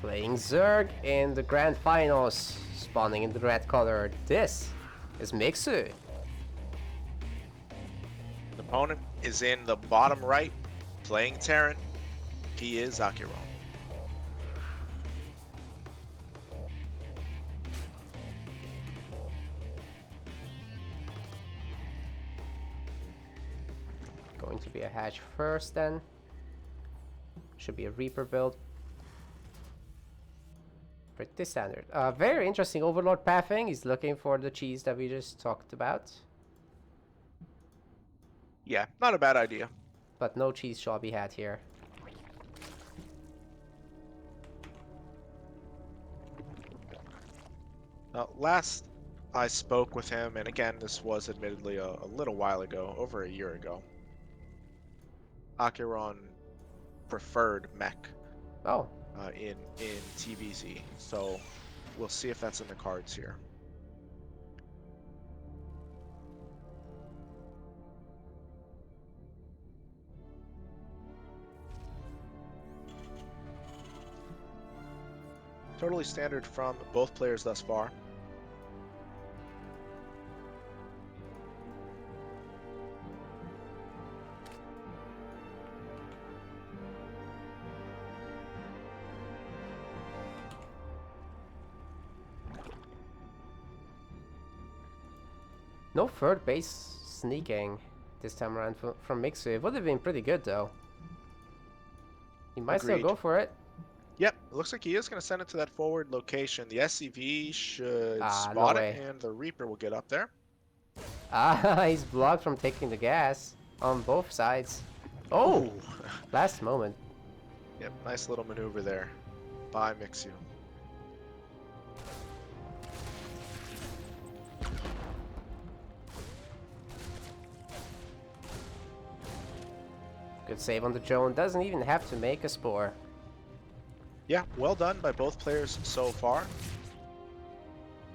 Playing Zerg in the grand finals, spawning in the red color. This is Mixu. The opponent is in the bottom right, playing Terran. He is AqueroN. Going to be a hatch first then. Should be a Reaper build. Pretty standard. Very interesting Overlord pathing. He's looking for the cheese that we just talked about. Yeah, not a bad idea. But no cheese shall be had here. Now, last I spoke with him, and again, this was admittedly a little while ago, over a year ago, AqueroN preferred mech Oh, in TVZ, so we'll see if that's in the cards here. Totally standard from both players thus far. no third base sneaking this time around from Mixu. It would have been pretty good though. He might still Agreed. go for it. Yep, it looks like he is going to send it to that forward location. The SCV should No spot it, way. and the Reaper will get up there. He's blocked from taking the gas on both sides. Oh, Ooh. last moment. Yep, nice little maneuver there by Mixu. Good save on the drone. Doesn't even have to make a spore. Yeah, well done by both players so far.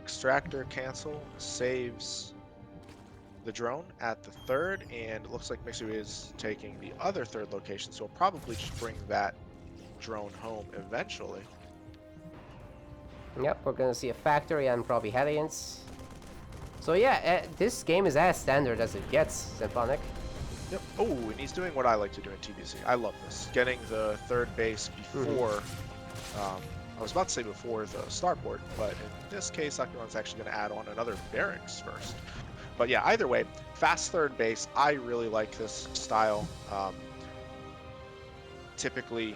Extractor cancel saves the drone at the third, and it looks like Mixu is taking the other third location, so we'll probably just bring that drone home eventually. Yep, we're gonna see a factory and probably Hellions. So yeah, this game is as standard as it gets, Symphonic. Yep. Oh, and he's doing what I like to do in TBC. I love this. Getting the third base before, I was about to say before the starport, but in this case, AqueroN's actually going to add on another barracks first. But yeah, either way, fast third base, I really like this style. Typically,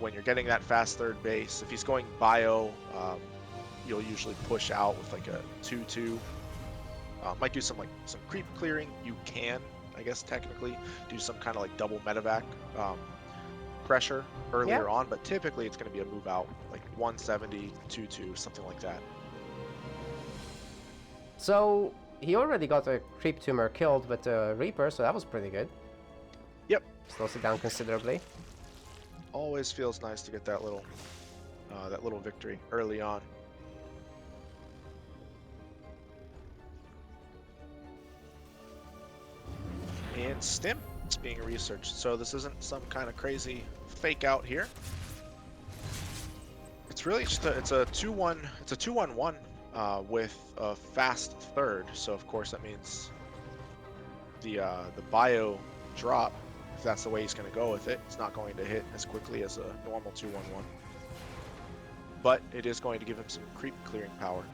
when you're getting that fast third base, if he's going bio, you'll usually push out with like a 2-2. Might do some creep clearing. You can, I guess, technically do some kind of like double medevac pressure earlier on, but typically it's going to be a move out like 170, 2-2, something like that. So he already got a creep tumor killed with the Reaper, so that was pretty good. Yep. Slows it down considerably. Always feels nice to get that little victory early on. And Stim is being researched, so this isn't some kind of crazy fake out here. It's really just it's a 2-1-1 with a fast third. So of course that means the bio drop, if that's the way he's going to go with it, it's not going to hit as quickly as a normal 2-1-1. But it is going to give him some creep clearing power.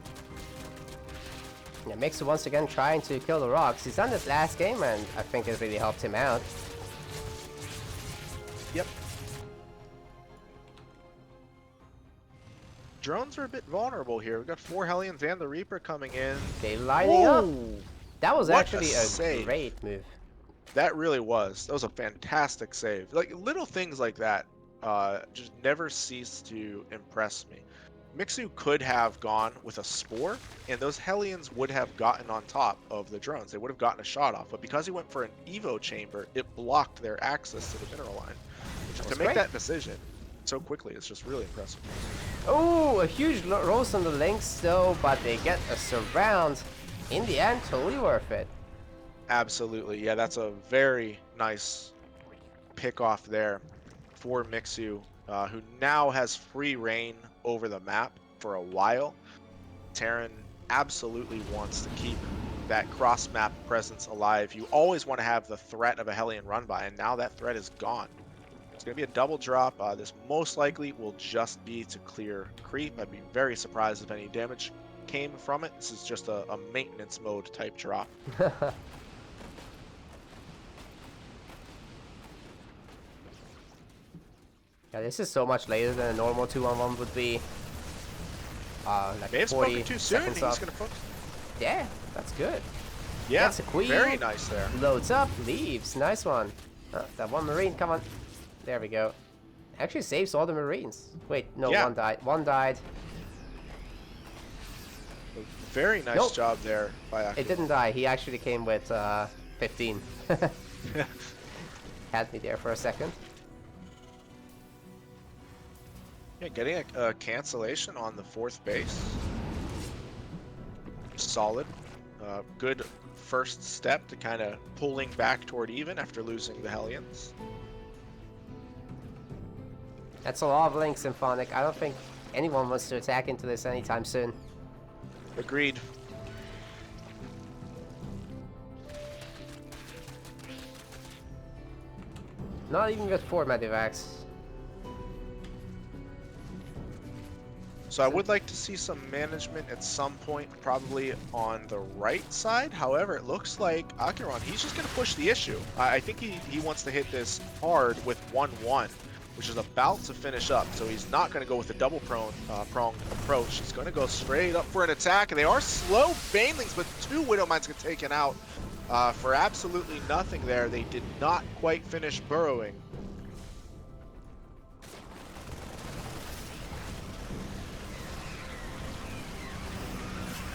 Yeah, Mixu once again trying to kill the rocks. He's done this last game, and I think it really helped him out. Yep. Drones are a bit vulnerable here. We've got 4 Hellions and the Reaper coming in. Okay, lining up. That was What actually a save. great move. That really was. That was a fantastic save. Like, little things like that just never cease to impress me. Mixu could have gone with a Spore, and those Hellions would have gotten on top of the drones. They would have gotten a shot off, but because he went for an Evo chamber, it blocked their access to the mineral line. To make that decision so quickly, it's just really impressive. Oh, a huge roast on the links though, but they get a surround. In the end, totally worth it. Absolutely. Yeah, that's a very nice pick off there for Mixu. who now has free reign over the map for a while. Terran absolutely wants to keep that cross-map presence alive. You always want to have the threat of a Hellion run by, and now that threat is gone. It's going to be a double drop. This most likely will just be to clear creep. I'd be very surprised if any damage came from it. This is just a maintenance mode type drop. Yeah, this is so much later than a normal 2-on-1 would be. Like May have 40 spoken too soon. seconds He's off. going to focus. Yeah, that's good. Yeah, That's a queen. very nice there. Loads up, leaves. Nice one. That one Marine, come on. There we go. Actually saves all the Marines. Wait, no, Yeah. one died. One died. Very nice Nope. job there by It didn't die. He actually came with 15. Had me there for a second. Yeah, getting a cancellation on the 4th base. Solid. Good first step to kind of pulling back toward even after losing the Hellions. That's a lot of Link Symphonic. I don't think anyone wants to attack into this anytime soon. Agreed. Not even with 4 Medivacs. So I would like to see some management at some point, probably on the right side. However, it looks like AqueroN, he's just going to push the issue. I think he wants to hit this hard with 1-1, which is about to finish up. So he's not going to go with the double pronged approach. He's going to go straight up for an attack. And they are slow Banelings, but 2 Widow Mines get taken out for absolutely nothing there. They did not quite finish burrowing.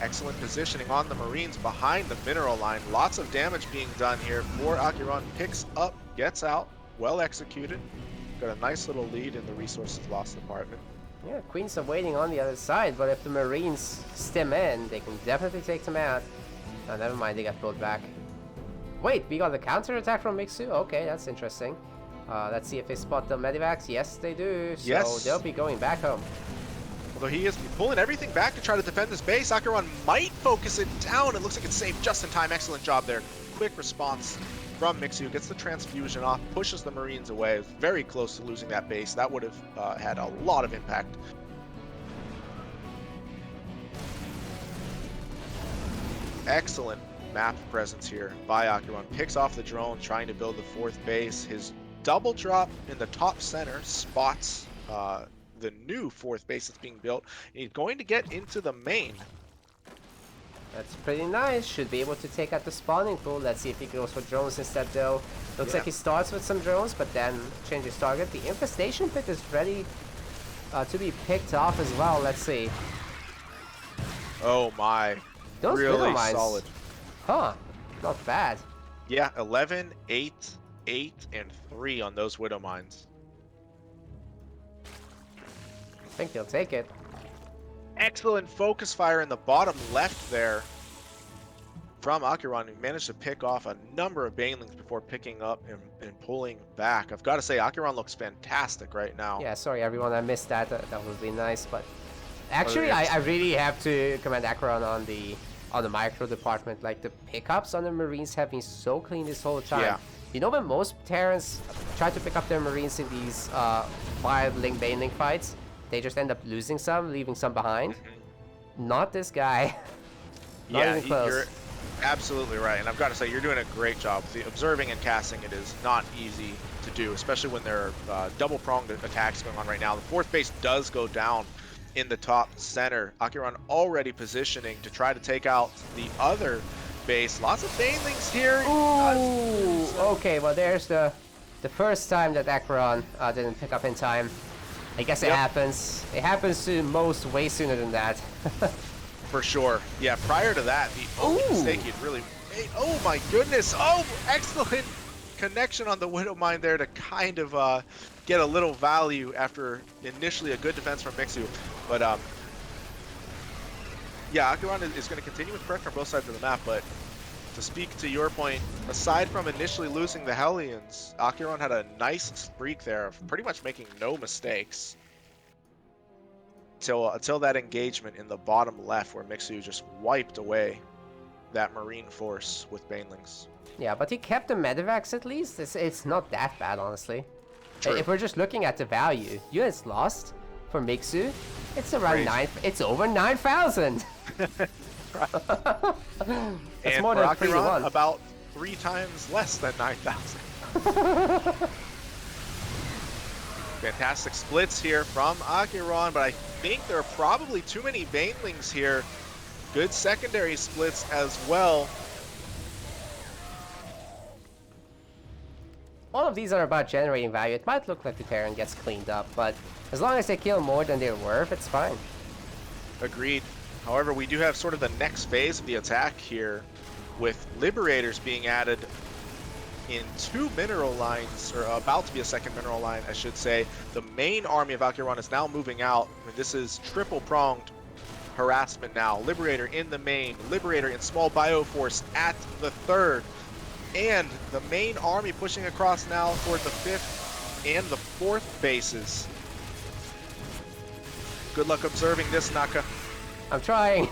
Excellent positioning on the Marines behind the mineral line. Lots of damage being done here for AqueroN. Picks up, gets out, well executed. Got a nice little lead in the resources loss department. Yeah, Queens are waiting on the other side, but if the Marines stem in, they can definitely take them out. Oh, never mind, they got pulled back. Wait, we got the counter attack from Mixu? Okay, that's interesting. Let's see if they spot the Medivacs. Yes, they do. So Yes. they'll be going back home. Although he is pulling everything back to try to defend this base, AqueroN might focus it down. It looks like it's saved just in time. Excellent job there. Quick response from Mixu. Gets the transfusion off, pushes the Marines away. Very close to losing that base. That would have had a lot of impact. Excellent map presence here by AqueroN. Picks off the drone, trying to build the 4th base. His double drop in the top center spots the new 4th base that's being built. He's going to get into the main. That's pretty nice. Should be able to take out the spawning pool. Let's see if he goes for drones instead, though. Looks like he starts with some drones, but then changes target. The infestation pit is ready to be picked off as well. Let's see. Oh my. Those really Widow Mines. solid. Huh. Not bad. Yeah, 11, 8, 8, and 3 on those Widow Mines. I think they'll take it. Excellent focus fire in the bottom left there from AqueroN, who managed to pick off a number of Banelings before picking up and pulling back. I've got to say, AqueroN looks fantastic right now. Yeah, sorry everyone, I missed that. That would be nice, but actually, I really have to commend AqueroN on the micro department. Like, the pickups on the Marines have been so clean this whole time. Yeah. You know, when most Terrans try to pick up their Marines in these wild Baneling fights, they just end up losing some, leaving some behind. Not this guy. Not even close. You're absolutely right. And I've got to say, you're doing a great job. The observing and casting it is not easy to do, especially when there are double-pronged attacks going on right now. The 4th base does go down in the top center. AqueroN already positioning to try to take out the other base. Lots of Banelings here. Ooh, okay, well there's the first time that AqueroN didn't pick up in time. I guess it happens. It happens to most way sooner than that. For sure. Yeah, prior to that, the only mistake he'd really made. Oh my goodness. Oh, excellent connection on the Widow Mine there to kind of get a little value after initially a good defense from Mixu. But yeah, AqueroN is going to continue with pressure on both sides of the map, but to speak to your point, aside from initially losing the Hellions, AqueroN had a nice streak there of pretty much making no mistakes until that engagement in the bottom left where Mixu just wiped away that Marine force with Banelings. Yeah, but he kept the medevacs at least. It's not that bad, honestly. True. If we're just looking at the value, units lost for Mixu, it's around Crazy. it's over 9,000. That's And more for than 3 to AqueroN, 1. about 3 times less than 9,000. Fantastic splits here from AqueroN, but I think there are probably too many Banelings here. Good secondary splits as well. All of these are about generating value. It might look like the Terran gets cleaned up, but as long as they kill more than they're worth, it's fine. Agreed. However, we do have sort of the next phase of the attack here, with Liberators being added in 2 mineral lines, or about to be a second mineral line, I should say. The main army of AqueroN is now moving out. I mean, this is triple-pronged harassment now. Liberator in the main, Liberator in small bioforce at the third, and the main army pushing across now toward the 5th and the 4th bases. Good luck observing this, Naka. I'm trying.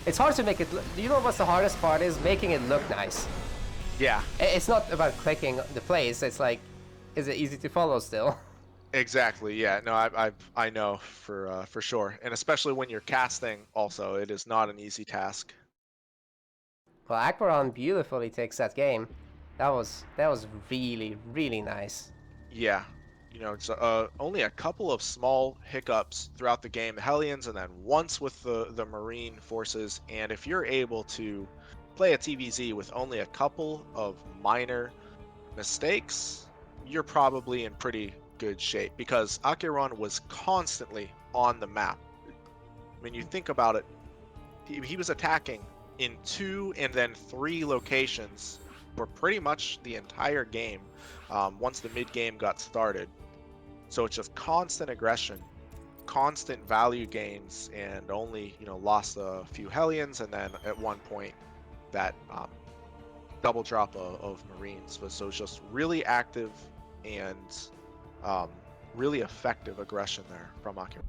It's hard to make it look. You know what's the hardest part is? Making it look nice. Yeah, It's not about clicking the plays. It's like, is it easy to follow still? exactly. Yeah, no, I know for sure, and especially when you're casting. Also, it is not an easy task. Well, AqueroN beautifully takes that game. That was really, really nice. Yeah, you know, it's only a couple of small hiccups throughout the game, the Hellions, and then once with the Marine forces. And if you're able to play a TVZ with only a couple of minor mistakes, you're probably in pretty good shape, because AqueroN was constantly on the map. I mean, you think about it, he was attacking in 2 and then 3 locations for pretty much the entire game once the mid-game got started. So it's just constant aggression, constant value gains, and only, you know, lost a few Hellions, and then at one point that double drop of Marines. So it's just really active and really effective aggression there from AqueroN.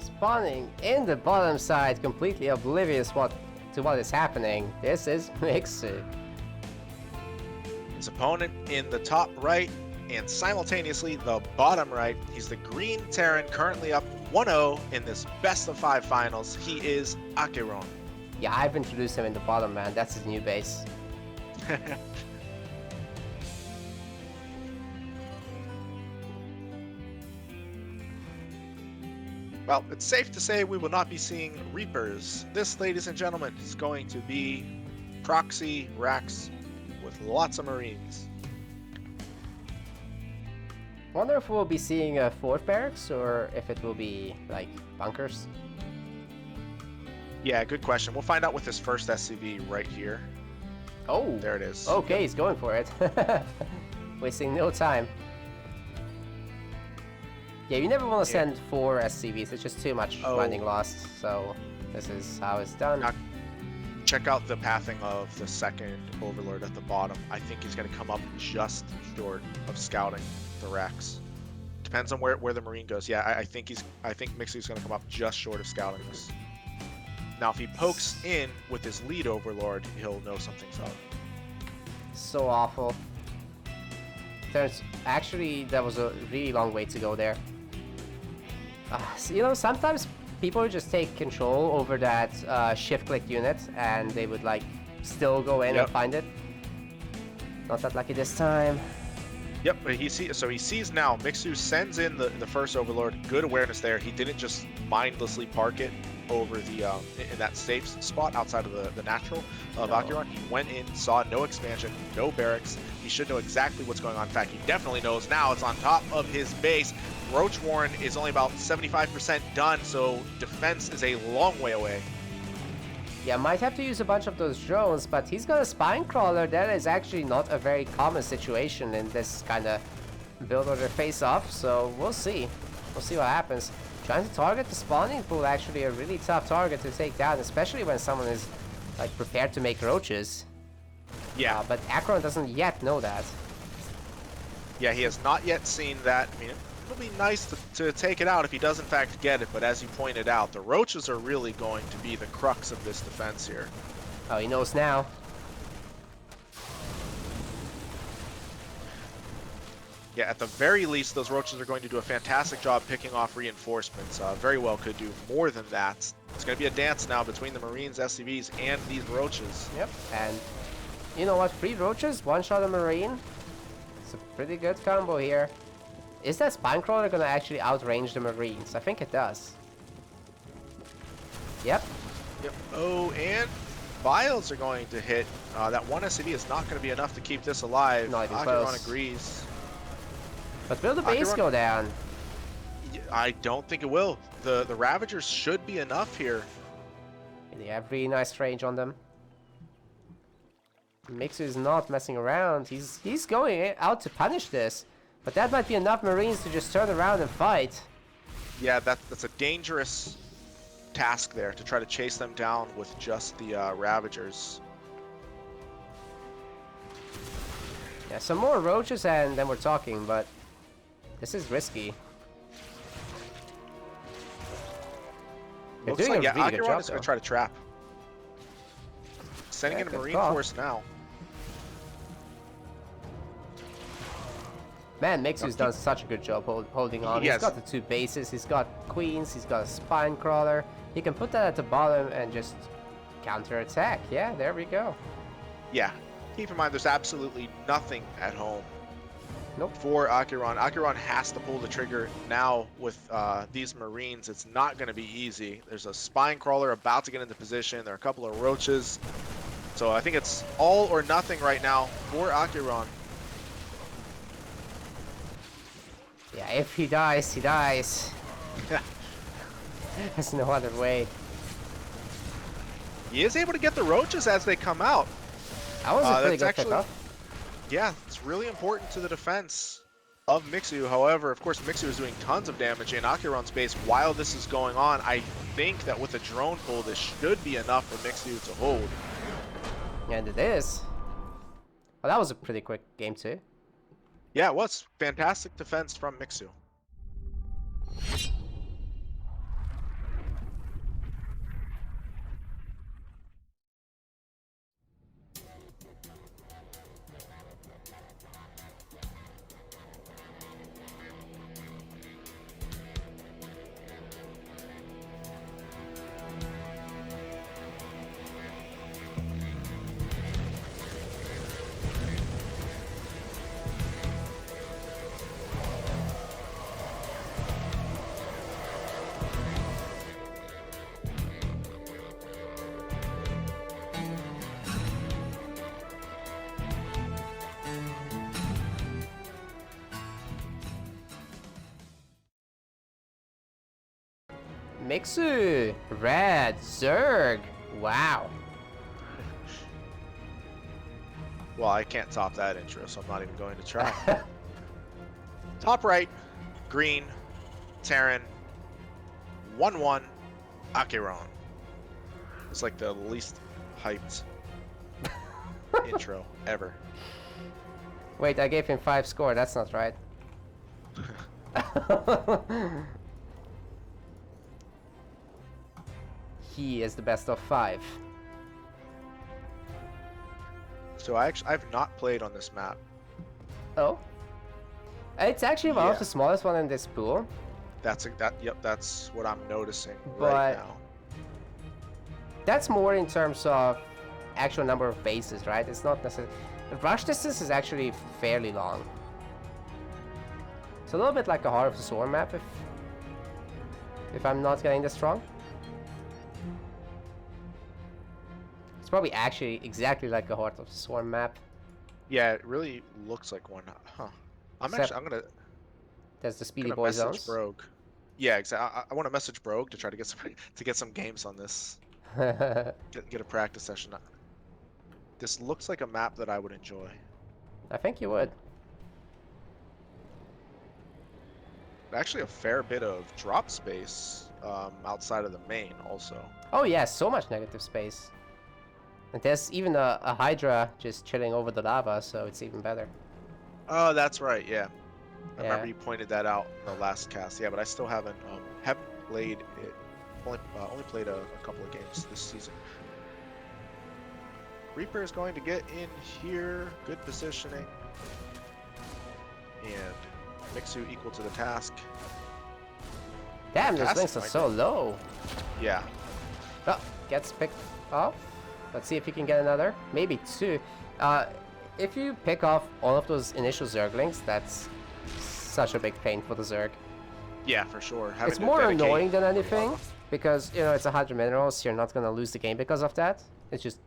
Spawning in the bottom side, completely oblivious to what is happening. This is Mixu. His opponent in the top right, and simultaneously the bottom right. He's the green Terran, currently up 1-0 in this best of 5 finals. He is AqueroN. Yeah, I've introduced him in the bottom, man. That's his new base. Well, it's safe to say we will not be seeing Reapers. This, ladies and gentlemen, is going to be proxy racks with lots of Marines. Wonder if we'll be seeing a 4th barracks or if it will be like bunkers. Yeah, good question. We'll find out with this first SCV right here. Oh, There it is. okay, he's going for it. Wasting no time. Yeah, you never want to send 4 SCVs. It's just too much running lost. So this is how it's done. Now, check out the pathing of the second Overlord at the bottom. I think he's going to come up just short of scouting the racks. Depends on where the Marine goes. Yeah, I think Mixu's going to come up just short of scouting this. Now, if he pokes in with his lead Overlord, he'll know something's up. So awful. Actually, that was a really long way to go there. So, you know, sometimes people just take control over that shift-click unit, and they would like still go in and find it. Not that lucky this time. Yep, but he sees now. Mixu sends in the first Overlord. Good awareness there. He didn't just mindlessly park it over the in that safe spot outside of the natural of AqueroN. He went in, saw no expansion, no barracks. He should know exactly what's going on. In fact, he definitely knows now. It's on top of his base. Roach Warren is only about 75% done, so defense is a long way away. Yeah, might have to use a bunch of those drones, but he's got a spine crawler. That is actually not a very common situation in this kind of build order face-off, so we'll see. We'll see what happens. Trying to target the spawning pool, actually a really tough target to take down, especially when someone is like prepared to make roaches. Yeah. But AqueroN doesn't yet know that. Yeah, he has not yet seen that. I mean, it'll be nice to take it out if he does in fact get it, but as you pointed out, the roaches are really going to be the crux of this defense here. Oh, he knows now. Yeah, at the very least, those roaches are going to do a fantastic job picking off reinforcements. Very well could do more than that. It's going to be a dance now between the Marines, SCVs, and these roaches. Yep, and you know what? 3 roaches, 1 shot a Marine. It's a pretty good combo here. Is that spine crawler going to actually outrange the Marines? I think it does. Yep. Yep. Oh, and Vials are going to hit. That one SCV is not going to be enough to keep this alive. Not even AqueroN close. Agrees. But will the base AqueroN go down? I don't think it will. The Ravagers should be enough here. They have really nice range on them. Mixu is not messing around. He's going out to punish this. But that might be enough Marines to just turn around and fight. Yeah, that's a dangerous task there, to try to chase them down with just the Ravagers. Yeah, some more roaches and then we're talking, but this is risky. They're Looks doing like, a really good AqueroN job, is going though. to try to trap. Sending in a good Marine call. force now. Man, Mixu's done such a good job holding on. Yes. He's got the 2 bases, he's got queens, he's got a spine crawler. He can put that at the bottom and just counter-attack. Yeah, there we go. Yeah, keep in mind there's absolutely nothing at home. Nope. For AqueroN. AqueroN has to pull the trigger now with these Marines. It's not going to be easy. There's a spine crawler about to get into position. There are a couple of roaches. So I think it's all or nothing right now for AqueroN. Yeah, if he dies, he dies. There's no other way. He is able to get the roaches as they come out. That was a pretty that's good pickup. Yeah, it's really important to the defense of Mixu. However, of course, Mixu is doing tons of damage in AqueroN's base while this is going on. I think that with a drone pull, this should be enough for Mixu to hold. And it is. Well, that was a pretty quick game too. Yeah, it was. Fantastic defense from Mixu. Mixu, red, Zerg. Wow. Well, I can't top that intro, so I'm not even going to try. Top right, green, Terran, 1-1, AqueroN. It's like the least hyped intro ever. Wait, I gave him 5 score. That's not right. He is the best of 5. So I've not played on this map. Oh? It's actually one Yeah. of the smallest one in this pool. Yep, that's what I'm noticing But right now. that's more in terms of actual number of bases, right? It's not necessarily... The rush distance is actually fairly long. It's a little bit like a Heart of the Swarm map, if I'm not getting this wrong. It's probably actually exactly like a Heart of the Swarm map. Yeah, it really looks like one. Huh. I'm gonna There's the Speedy Boy message zones. Brogue. Yeah, exactly. I want to message Brogue to try to get some games on this. Get a practice session. This looks like a map that I would enjoy. I think you would. Actually, a fair bit of drop space outside of the main also. Oh yeah, so much negative space. And there's even a Hydra just chilling over the lava, so it's even better. Oh, that's right. Yeah, I Yeah. remember you pointed that out in the last cast. Yeah, but I still haven't played it. Only played a couple of games this season. Reaper is going to get in here. Good positioning. And Mixu equal to the task. Damn, those Fantastic links are so low. Yeah. Oh, gets picked off. Let's see if you can get another. Maybe two. If you pick off all of those initial Zerglings, that's such a big pain for the Zerg. Yeah, for sure. It's more annoying than anything, because, you know, it's 100 minerals, you're not going to lose the game because of that. It's just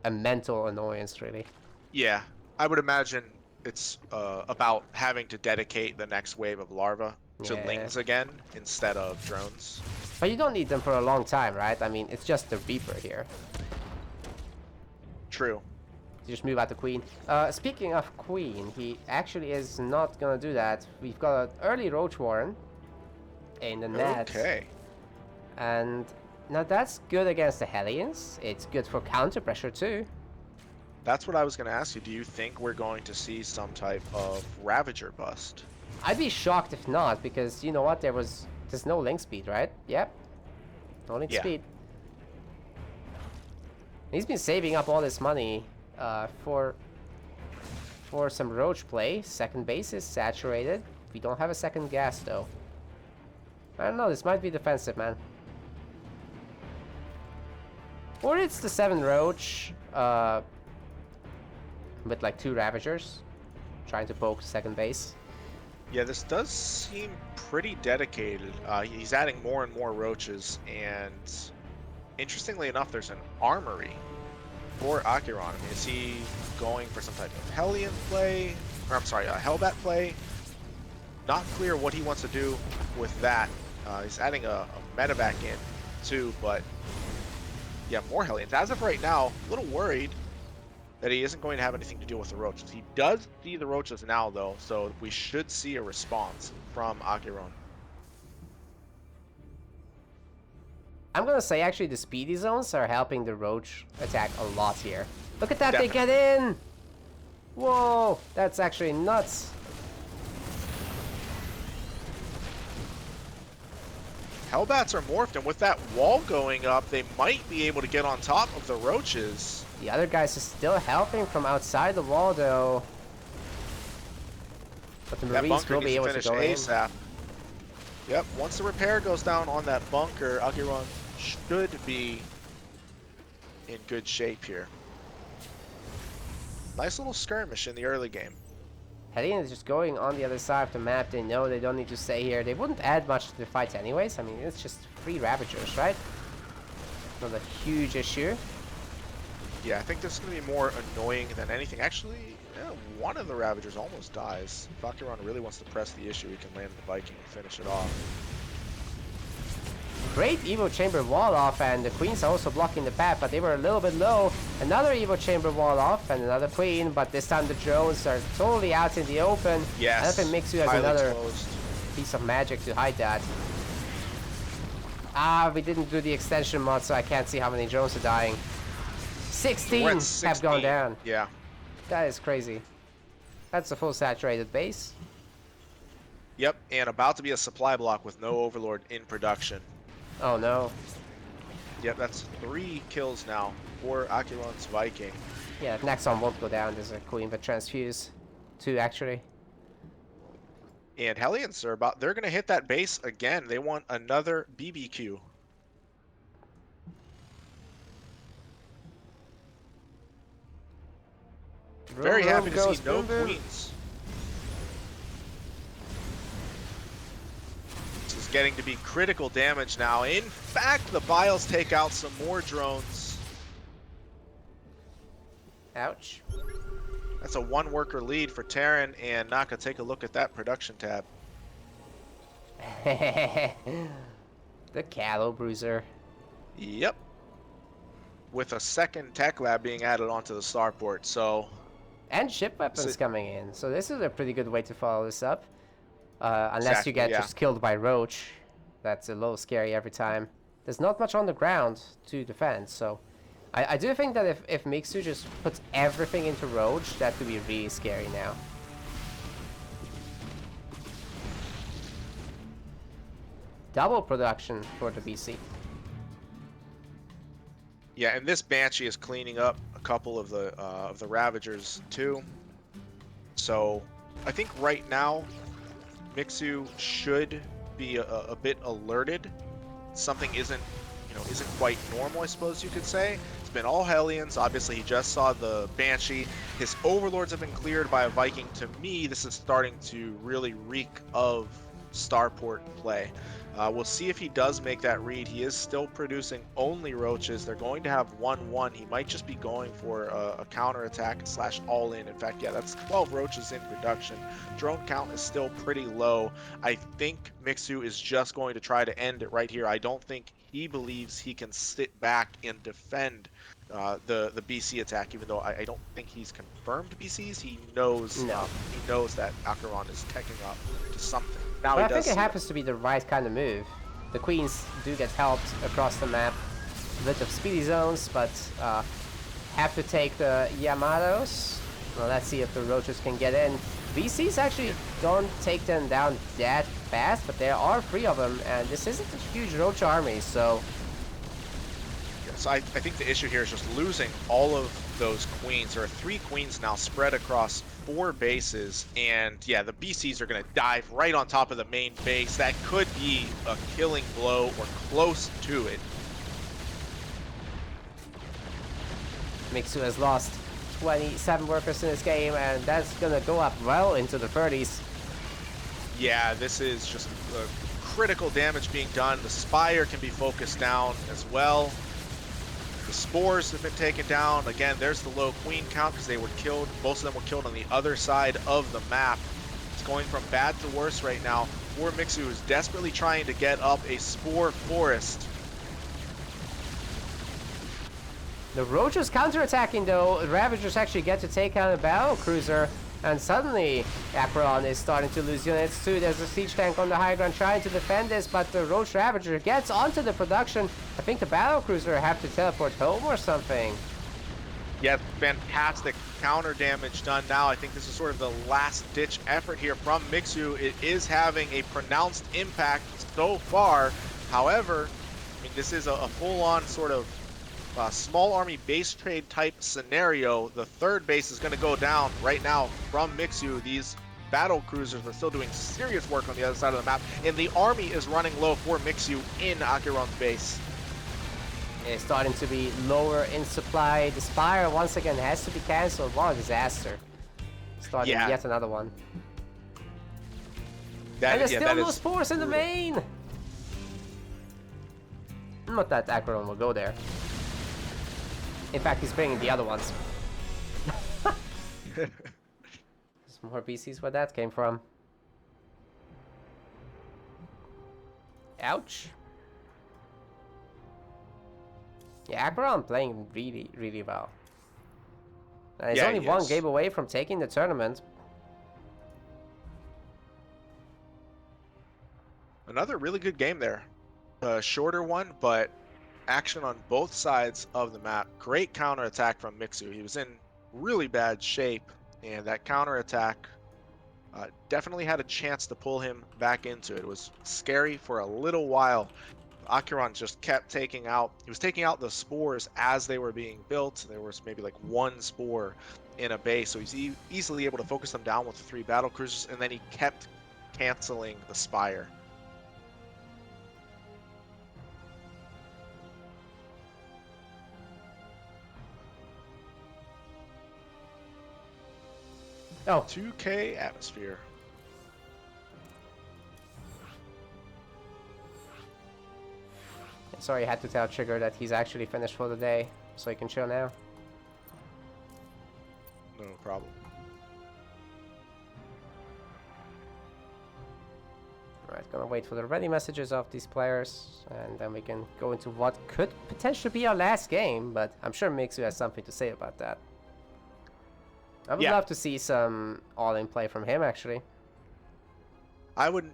a mental annoyance, really. Yeah, I would imagine it's about having to dedicate the next wave of larvae to lings again instead of drones. But you don't need them for a long time, right? I mean, it's just the Reaper here. True. You just move out the Queen. Speaking of Queen, he actually is not gonna do that. We've got an early Roach Warren in the net. Okay. And now that's good against the Hellions. It's good for counter pressure too. That's what I was going to ask you. Do you think we're going to see some type of Ravager bust? I'd be shocked if not, because you know what? There's no link speed, right? Yep. No link speed. He's been saving up all this money for some Roach play. Second base is saturated. We don't have a second gas though. I don't know, this might be defensive, man. Or it's the 7 Roach with like 2 Ravagers trying to poke second base. Yeah, this does seem pretty dedicated. He's adding more and more Roaches, and interestingly enough, there's an armory for AqueroN. I mean, is he going for some type of Hellion play? Or I'm sorry, Hellbat play? Not clear what he wants to do with that. He's adding a medevac in too, but yeah, more Hellions. As of right now, a little worried that he isn't going to have anything to do with the Roaches. He does see the Roaches now, though, so we should see a response from AqueroN. I'm gonna say actually the speedy zones are helping the Roach attack a lot here. Look at that, Definitely. they get in! Whoa, that's actually nuts. Hellbats are morphed, and with that wall going up, they might be able to get on top of the Roaches. The other guys are still helping from outside the wall, though. But the That Marines bunker will be needs able to to finish go in. ASAP. Yep, once the repair goes down on that bunker, AqueroN should be in good shape here. Nice little skirmish in the early game. Hellion is just going on the other side of the map. They know they don't need to stay here. They wouldn't add much to the fight anyways. I mean, it's just 3 Ravagers, right? Not a huge issue. Yeah, I think this is going to be more annoying than anything. Actually, yeah, one of the Ravagers almost dies. If AqueroN really wants to press the issue, he can land the Viking and finish it off. Great Evo Chamber wall off, and the Queens are also blocking the path, but they were a little bit low. Another Evo Chamber wall off, and another Queen, but this time the drones are totally out in the open. Yes, I don't think Mixu has highly another exposed. piece of magic to hide that. Ah, we didn't do the extension mod, so I can't see how many drones are dying. 16 We're at have 16. gone down. Yeah. That is crazy. That's a full saturated base. Yep, and about to be a supply block with no Overlord in production. Oh no. Yep, that's 3 kills now for AqueroN's Viking. Yeah, next one won't go down. There's a Queen, but transfuse. 2 actually. And Hellions are they're going to hit that base again. They want another BBQ. Very happy to see no queens. This is getting to be critical damage now. In fact, the Biles take out some more drones. Ouch. That's a one worker lead for Terran, and Naka, take a look at that production tab. The Callow Bruiser. Yep. With a second tech lab being added onto the starport, so... And ship weapons coming in, so this is a pretty good way to follow this up. Unless Exactly, you get yeah. just killed by Roach. That's a little scary every time. There's not much on the ground to defend, so... I do think that if Mixu just puts everything into Roach, that could be really scary now. Double production for the BC. Yeah, and this Banshee is cleaning up a couple of the Ravagers too. So I think right now Mixu should be a bit alerted. Something isn't quite normal, I suppose you could say. It's been all Hellions. Obviously, he just saw the Banshee. His Overlords have been cleared by a Viking. To me, this is starting to really reek of Starport play. We'll see if he does make that read. He is still producing only Roaches. They're going to have 1-1. He might just be going for a counterattack / all-in. In fact, yeah, that's 12 Roaches in production. Drone count is still pretty low. I think Mixu is just going to try to end it right here. I don't think he believes he can sit back and defend the BC attack, even though I don't think he's confirmed BCs. He knows that AqueroN is teching up to something. Now But I think it happens to be the right kind of move. The Queens do get helped across the map. A bit of speedy zones, but have to take the Yamatos. Well, let's see if the Roaches can get in. VCs actually don't take them down that fast, but there are 3 of them, and this isn't a huge Roach army, so... So I think the issue here is just losing all of those queens. There are 3 queens now spread across 4 bases, and yeah, the BCs are going to dive right on top of the main base. That could be a killing blow or close to it. Mixu has lost 27 workers in this game, and that's going to go up well into the 30s. Yeah, this is just critical damage being done. The Spire can be focused down as well. The Spores have been taken down. Again, there's the low queen count because they were killed. Most of them were killed on the other side of the map. It's going from bad to worse right now. For Mixu, who's desperately trying to get up a Spore forest. The Roaches counterattacking though. The Ravagers actually get to take out a battle cruiser, and suddenly AqueroN is starting to lose units too. There's a siege tank on the high ground trying to defend this, but the Roach Ravager gets onto the production. I think the battle cruiser have to teleport home or something. Yeah, fantastic counter damage done now. I think this is sort of the last ditch effort here from Mixu. It is having a pronounced impact so far. However, I mean, this is a full-on sort of small army base trade type scenario. The 3rd base is going to go down right now from Mixu. These battle cruisers are still doing serious work on the other side of the map, and the army is running low for Mixu in AqueroN's base. It's starting to be lower in supply. The Spire once again has to be cancelled. What a disaster. Starting yet another one. And there's still no Spores in the main! Not that AqueroN will go there. In fact, he's bringing the other ones. There's more BCs where that came from. Ouch. Yeah, AqueroN playing really, really well. And he's only one game away from taking the tournament. Another really good game there. A shorter one, but action on both sides of the map. Great counterattack from Mixu. He was in really bad shape, and that counterattack definitely had a chance to pull him back into it. It was scary for a little while. AqueroN just kept taking out, he was taking out the Spores as they were being built. There was maybe like 1 Spore in a base, so he's easily able to focus them down with the 3 battle cruisers, and then he kept canceling the Spire. Oh, 2K atmosphere. sorry, I had to tell Trigger that he's actually finished for the day, so he can chill now. No problem. Alright, gonna wait for the ready messages of these players, and then we can go into what could potentially be our last game, but I'm sure Mixu has something to say about that. I would love to see some all-in play from him, actually. I would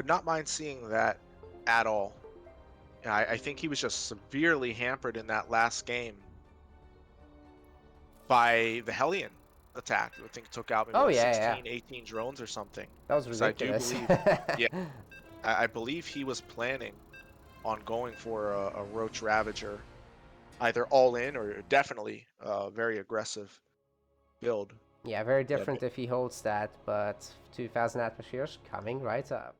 not mind seeing that at all. I think he was just severely hampered in that last game by the Hellion attack. I think it took out maybe Oh, like yeah, 16, 18 drones or something. That was So ridiculous. I do believe, yeah, I believe he was planning on going for a Roach Ravager, either all in or definitely a very aggressive build. Yeah, very different if he holds that, but 2000 atmospheres coming right up.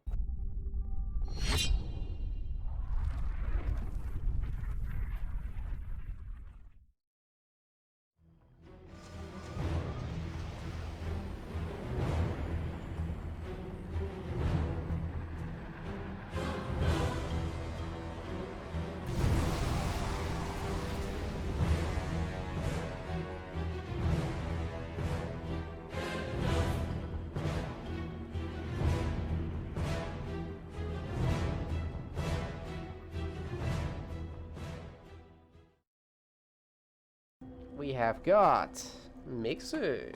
We have got Mixu.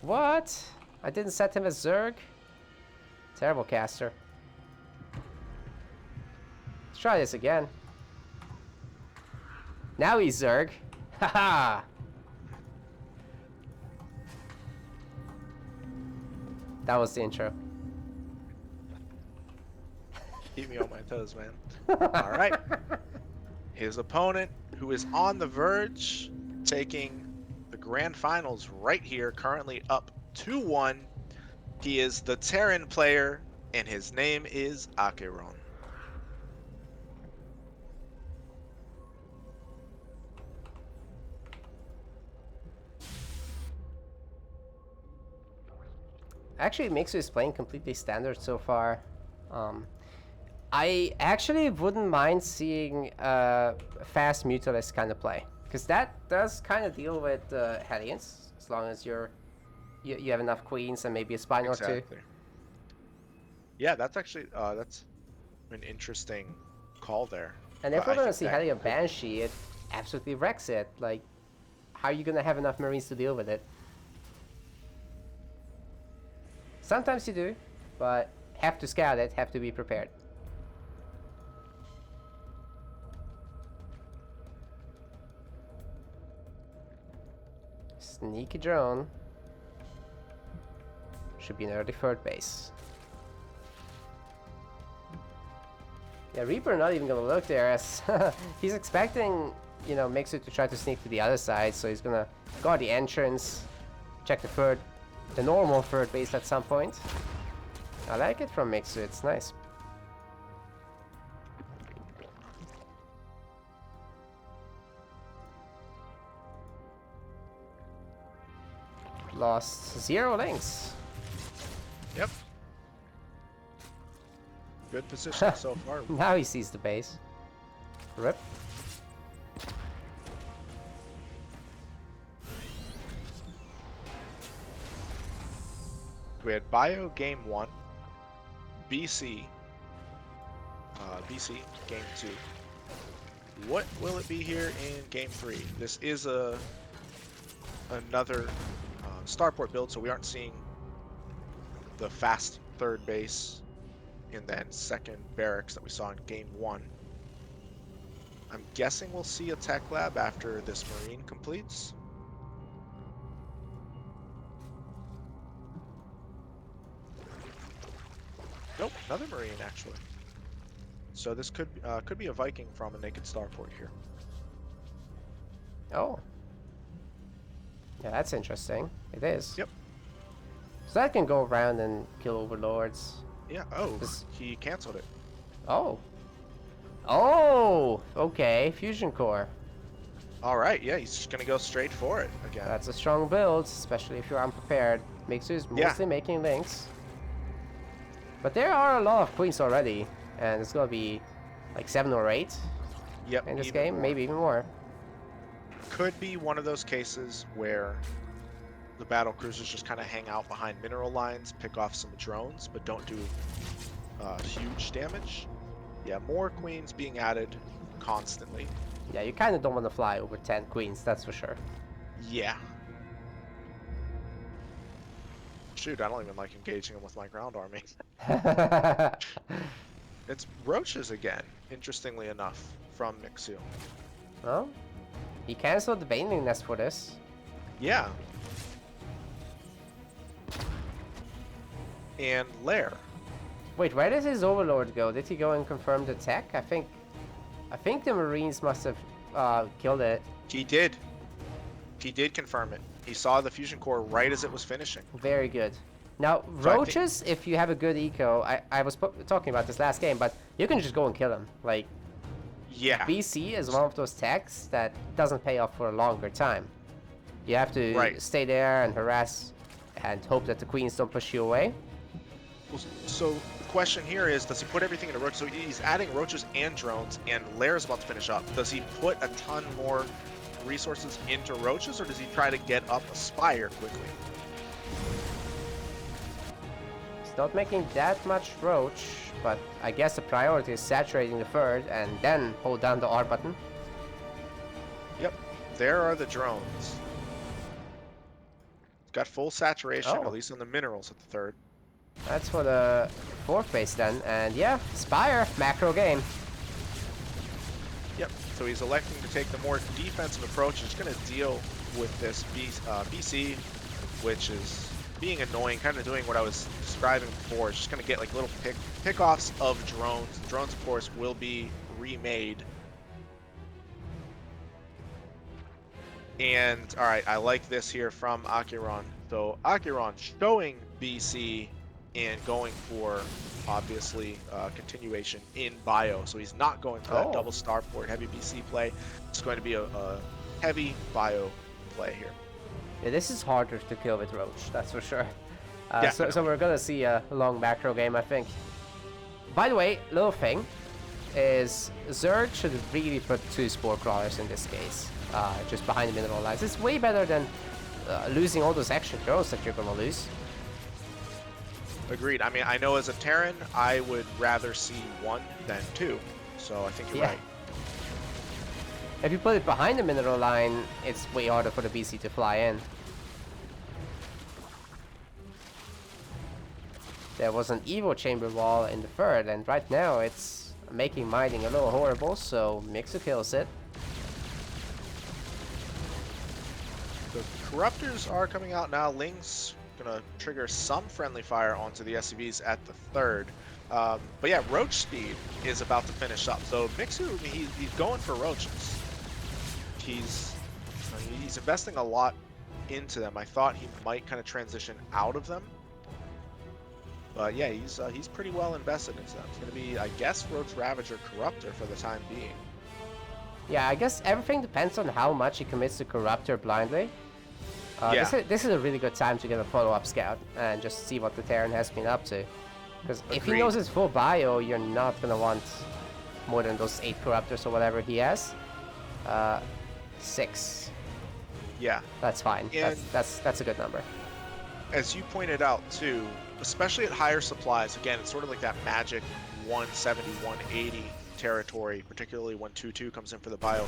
What? I didn't set him as Zerg? Terrible caster. Let's try this again. Now he's Zerg. Haha! That was the intro. Keep me on my toes, man. All right. His opponent, who is on the verge, taking the grand finals right here, currently up 2-1. He is the Terran player, and his name is AqueroN. Actually, Mixu is playing completely standard so far. I actually wouldn't mind seeing a fast Mutalist kind of play, because that does kind of deal with Hellions, as long as you have enough queens and maybe a spine or two. Yeah, that's actually that's an interesting call there. And if we're gonna see Hellion Banshee, it absolutely wrecks it. Like, how are you gonna have enough Marines to deal with it? Sometimes you do, but have to scout it, have to be prepared. Sneaky drone. Should be an early third base. Yeah, Reaper not even gonna look there, as he's expecting, you know, Mixu to try to sneak to the other side, so he's gonna guard the entrance, check the normal third base at some point. I like it from Mixu, it's nice. Lost 0 links. Yep. Good position so far. Now he sees the base. Rip. We had Bio game 1, BC game 2. What will it be here in game 3? This is another starport build, so we aren't seeing the fast third base and then second barracks that we saw in game 1. I'm guessing we'll see a tech lab after this Marine completes. Nope, another Marine actually. So this could be a Viking from a naked starport here. Oh. Yeah, that's interesting. It is. Yep. So that can go around and kill overlords. Yeah. Oh, This- he canceled it. Oh. Oh! Okay, fusion core. All right. Yeah, he's just gonna go straight for it again. That's a strong build, especially if you're unprepared. Mixu is Yeah. mostly making links. But there are a lot of queens already, and it's gonna be like 7 or 8 Yep. in this even game, more. maybe even more. Could be one of those cases where the battle cruisers just kind of hang out behind mineral lines, pick off some drones, but don't do huge damage. Yeah, more queens being added constantly. Yeah, you kind of don't want to fly over 10 queens, that's for sure. Yeah. Shoot, I don't even like engaging them with my ground army. It's roaches again, interestingly enough, from Mixu. Well, he cancelled the Baneling Nest for this. Yeah. And Lair. Wait, where did his Overlord go? Did he go and confirm the tech? I think the Marines must have killed it. He did. He did confirm it. He saw the fusion core right as it was finishing. Very good. Now, So roaches, if you have a good eco, I was talking about this last game, but you can just go and kill them. Like, Yeah. BC is one of those techs that doesn't pay off for a longer time. You have to Right. stay there and harass and hope that the queens don't push you away. So the question here is, does he put everything into roaches? So he's adding roaches and drones, and Lair's about to finish up. Does he put a ton more resources into roaches, or does he try to get up a spire quickly? It's not making that much roach, but I guess the priority is saturating the third and then hold down the R button. Yep. There are the drones. It's got full saturation, Oh. at least on the minerals at the third. That's for the fourth base then, and yeah, Spire, macro game. Yep. So he's electing to take the more defensive approach. He's going to deal with this BC, which is being annoying, kind of doing what I was describing before. It's just going to get like little pick-offs of drones. Drones, of course, will be remade. And all right, I like this here from AqueroN. So AqueroN showing BC and going for obviously continuation in bio. So he's not going for that double starport heavy BC play. It's going to be a heavy bio play here. Yeah, this is harder to kill with Roach, that's for sure. Yeah, so we're gonna see a long macro game, I think. By the way, little thing is Zerg should really put 2 spore crawlers in this case, just behind the mineral lines. It's way better than losing all those extra drones that you're gonna lose. Agreed. I mean, I know as a Terran, I would rather see 1 than 2. So I think you're right. If you put it behind the mineral line, it's way harder for the BC to fly in. There was an Evo chamber wall in the third, and right now it's making mining a little horrible, so Mixu kills it. The Corruptors are coming out now. Ling's gonna trigger some friendly fire onto the SCVs at the third. But yeah, Roach speed is about to finish up. So Mixu, he's going for Roaches. He's investing a lot into them. I thought he might kind of transition out of them. But yeah, he's pretty well invested into them. It's going to be, I guess, Roach Ravager Corruptor for the time being. Yeah, I guess everything depends on how much he commits to Corruptor blindly. This is a really good time to get a follow-up scout and just see what the Terran has been up to. Because if he knows his full bio, you're not going to want more than those 8 Corruptors or whatever he has. 6. Yeah. That's fine. And That's a good number. As you pointed out too, especially at higher supplies, again, it's sort of like that magic 170, 180 territory, particularly when 2-2 comes in for the bio,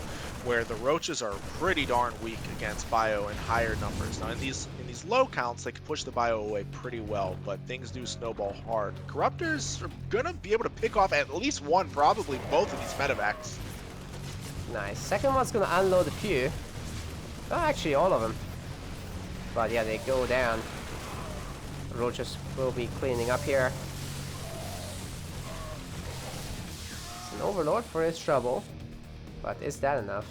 where the roaches are pretty darn weak against bio in higher numbers. Now in these low counts, they can push the bio away pretty well, but things do snowball hard. Corruptors are gonna be able to pick off at least one, probably both of these medevacs. Nice. Second one's gonna unload a few. Oh, actually all of them. But yeah, they go down. Roaches will be cleaning up here. It's an overlord for his trouble. But is that enough?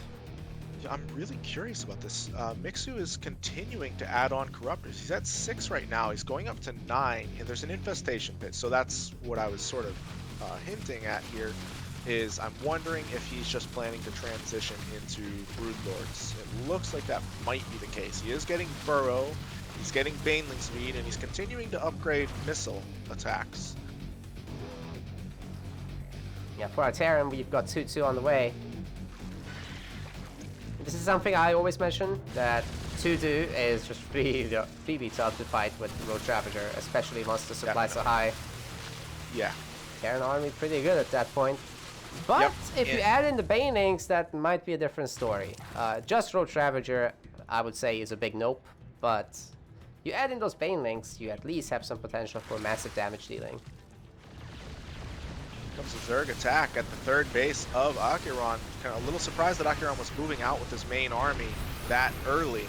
Yeah, I'm really curious about this. Mixu is continuing to add on corruptors. He's at 6 right now. He's going up to 9, and there's an infestation pit. So that's what I was sort of hinting at here. Is I'm wondering if he's just planning to transition into Broodlords. It looks like that might be the case. He is getting Burrow, he's getting Baneling speed, and he's continuing to upgrade missile attacks. Yeah, for our Terran, we've got 2-2 on the way. This is something I always mention, that 2-2 is just really tough to fight with Road Ravager, especially once the supplies are high. Yeah. Terran army pretty good at that point. But if you add in the Banelings, that might be a different story. Just Road Ravager, I would say, is a big nope. But you add in those Banelings, you at least have some potential for massive damage dealing. Comes a Zerg attack at the third base of AqueroN. Kind of a little surprised that AqueroN was moving out with his main army that early.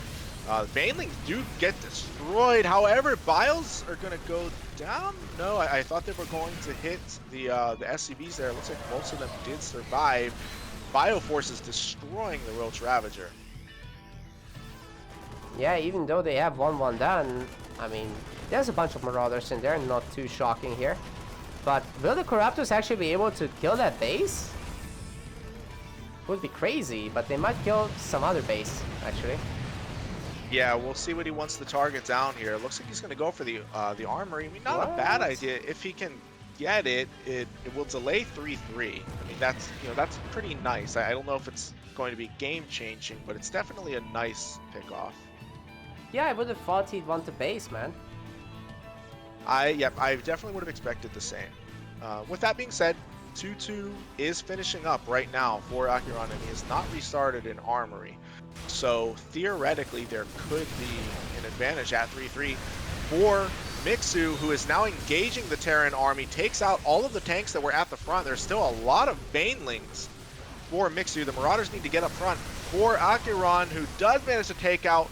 Banelings do get destroyed. However, Biles are going to go down. No, I thought they were going to hit the SCVs there. It looks like most of them did survive. Bioforce is destroying the Roach Ravager. Yeah, even though they have 1-1 done, I mean, there's a bunch of Marauders in there, not too shocking here. But will the Corruptors actually be able to kill that base? Would be crazy, but they might kill some other base, actually. Yeah, we'll see what he wants to target down here. It looks like he's going to go for the armory. I mean, not a bad idea. If he can get it, it will delay 3-3. I mean, that's pretty nice. I don't know if it's going to be game changing, but it's definitely a nice pickoff. Yeah, I would have thought he'd want the base, man. I definitely would have expected the same. With that being said, 2-2 is finishing up right now for AqueroN, and he has not restarted an armory. So theoretically, there could be an advantage at 3-3 for Mixu, who is now engaging the Terran army, takes out all of the tanks that were at the front. There's still a lot of Banelings for Mixu. The Marauders need to get up front for AqueroN, who does manage to take out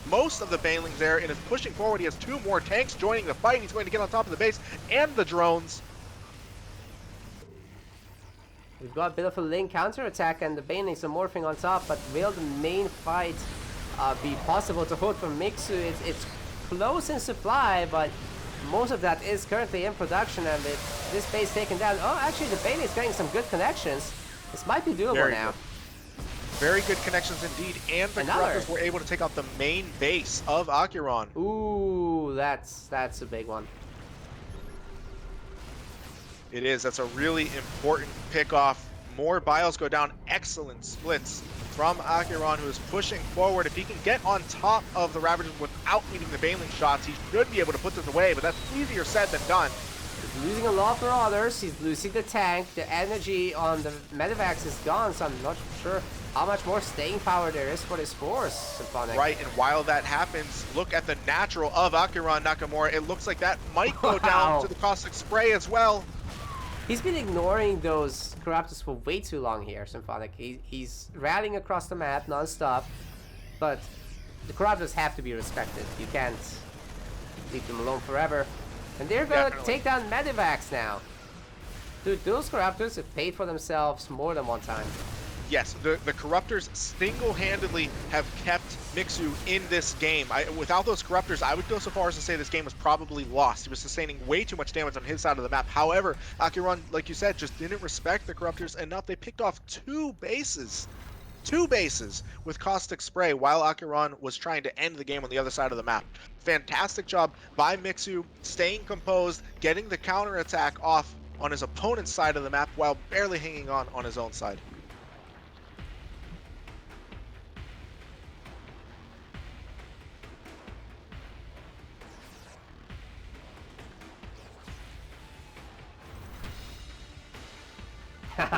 most of the Banelings there and is pushing forward. He has 2 more tanks joining the fight. He's going to get on top of the base and the drones. We've got a bit of a link counter-attack and the Banelings are morphing on top, but will the main fight be possible to hold from Mixu? It's close in supply, but most of that is currently in production, and with this base taken down, oh, actually the Banelings getting some good connections. This might be doable now. Very good connections indeed, and the Corruptors were able to take out the main base of AqueroN. Ooh, that's a big one. It is. That's a really important pickoff. More Biles go down. Excellent splits from AqueroN, who is pushing forward. If he can get on top of the Ravagers without needing the Baneling shots, he should be able to put this away, but that's easier said than done. He's losing a lot for others. He's losing the tank. The energy on the Medivacs is gone, so I'm not sure how much more staying power there is for this force, Symphonic. Right, and while that happens, look at the natural of AqueroN Nakamura. It looks like that might go down to the Caustic Spray as well. He's been ignoring those Corruptors for way too long here, Symphonic. He's rallying across the map non-stop, but the Corruptors have to be respected. You can't leave them alone forever. And they're gonna take down Medivacs now. Dude, those Corruptors have paid for themselves more than one time. Yes, the Corruptors single-handedly have kept Mixu in this game. Without those Corruptors, I would go so far as to say this game was probably lost. He was sustaining way too much damage on his side of the map. However, AqueroN, like you said, just didn't respect the Corruptors enough. They picked off 2 bases. 2 bases with Caustic Spray while AqueroN was trying to end the game on the other side of the map. Fantastic job by Mixu, staying composed, getting the counterattack off on his opponent's side of the map while barely hanging on his own side.